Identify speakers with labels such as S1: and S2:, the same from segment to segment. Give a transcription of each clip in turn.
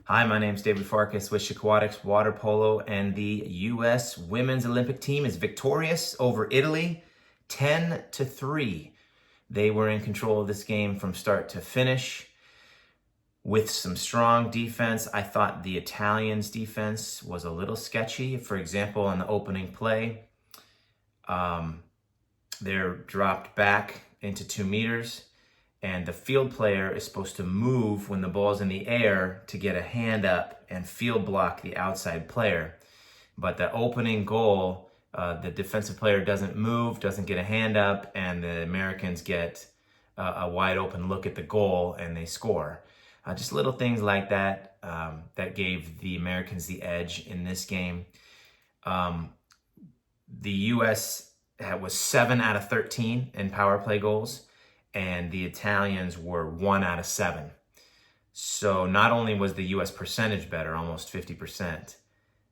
S1: Hi, my name's David Farkas with Aquatics Water Polo, and the U.S. Women's Olympic team is victorious over Italy, 10-3. They were in control of this game from start to finish with some strong defense. I thought the Italians' defense was a little sketchy. For example, on the opening play, they're dropped back into 2 meters. And the field player is supposed to move when the ball's in the air to get a hand up and field block the outside player. But the opening goal, the defensive player doesn't move, doesn't get a hand up, and the Americans get a wide open look at the goal and they score. Just little things like that that gave the Americans the edge in this game. The U.S. was 7 out of 13 in power play goals, and the Italians were 1 out of 7. So not only was the U.S. percentage better, almost 50%,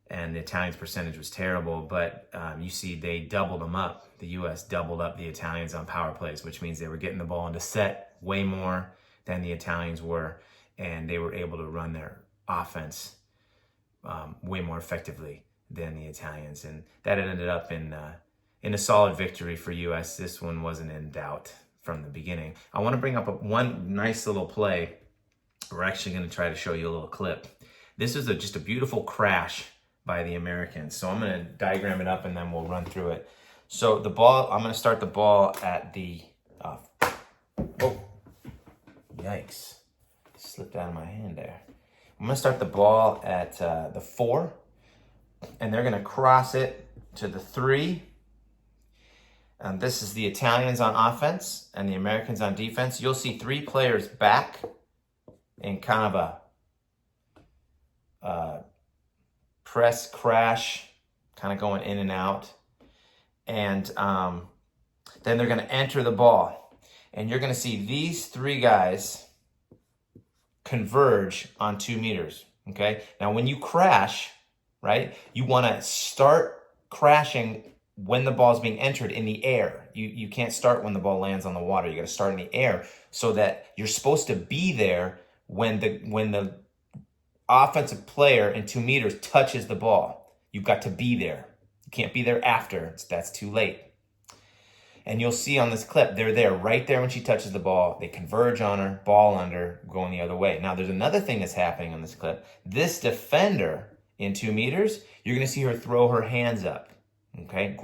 S1: and the Italians' percentage was terrible, but you see they doubled them up. The U.S. doubled up the Italians on power plays, which means they were getting the ball into set way more than the Italians were, and they were able to run their offense way more effectively than the Italians. And that ended up in a solid victory for U.S. This one wasn't in doubt from the beginning. I want to bring up one nice little play. We're actually going to try to show you a little clip. This is just a beautiful crash by the Americans. So I'm going to diagram it up and then we'll run through it. So the ball, I'm going to start the ball at the, oh, yikes. Slipped out of my hand there. I'm going to start the ball at the 4, and they're going to cross it to the 3. And this is the Italians on offense and the Americans on defense. You'll see 3 players back in kind of a press crash, kind of going in and out. And then they're going to enter the ball. And you're going to see these 3 guys converge on 2 meters, okay? Now, when you crash, right, you want to start crashing when the ball is being entered in the air. You can't start when the ball lands on the water. You got to start in the air so that you're supposed to be there when the offensive player in 2 meters touches the ball. You've got to be there. You can't be there after. That's too late. And you'll see on this clip, they're there right there when she touches the ball. They converge on her, ball under, going the other way. Now, there's another thing that's happening on this clip. This defender in 2 meters, you're going to see her throw her hands up. Okay,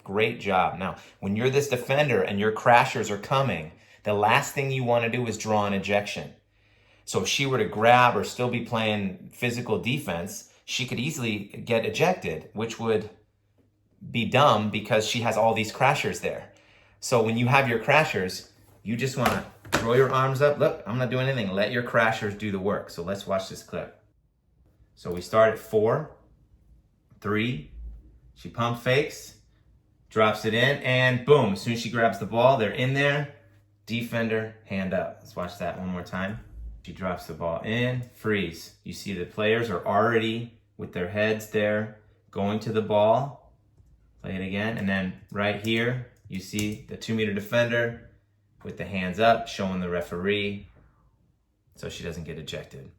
S1: great job. Now, when you're this defender and your crashers are coming, the last thing you want to do is draw an ejection. So if she were to grab or still be playing physical defense, she could easily get ejected, which would be dumb because she has all these crashers there. So when you have your crashers, you just want to throw your arms up. Look, I'm not doing anything. Let your crashers do the work. So let's watch this clip. So we start at 4, 3, she pump fakes, drops it in, and boom, as soon as she grabs the ball, they're in there. Defender, hand up. Let's watch that one more time. She drops the ball in, freeze. You see the players are already with their heads there, going to the ball. Play it again, and then right here, you see the 2-meter defender with the hands up, showing the referee so she doesn't get ejected.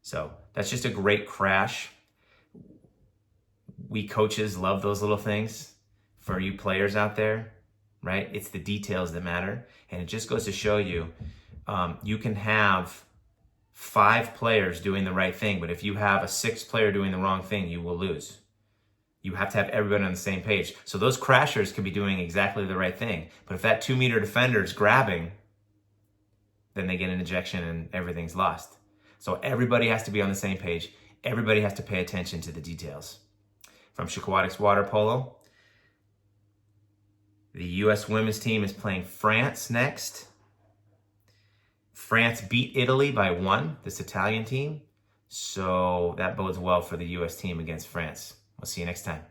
S1: So that's just a great crash. We coaches love those little things for you players out there, right? It's the details that matter. And it just goes to show you, you can have 5 players doing the right thing, but if you have a 6th player doing the wrong thing, you will lose. You have to have everybody on the same page. So those crashers could be doing exactly the right thing. But if that 2-meter defender is grabbing, then they get an ejection and everything's lost. So everybody has to be on the same page. Everybody has to pay attention to the details. From Aquatics Water Polo, the U.S. women's team is playing France next. France beat Italy by 1, this Italian team. So that bodes well for the U.S. team against France. We'll see you next time.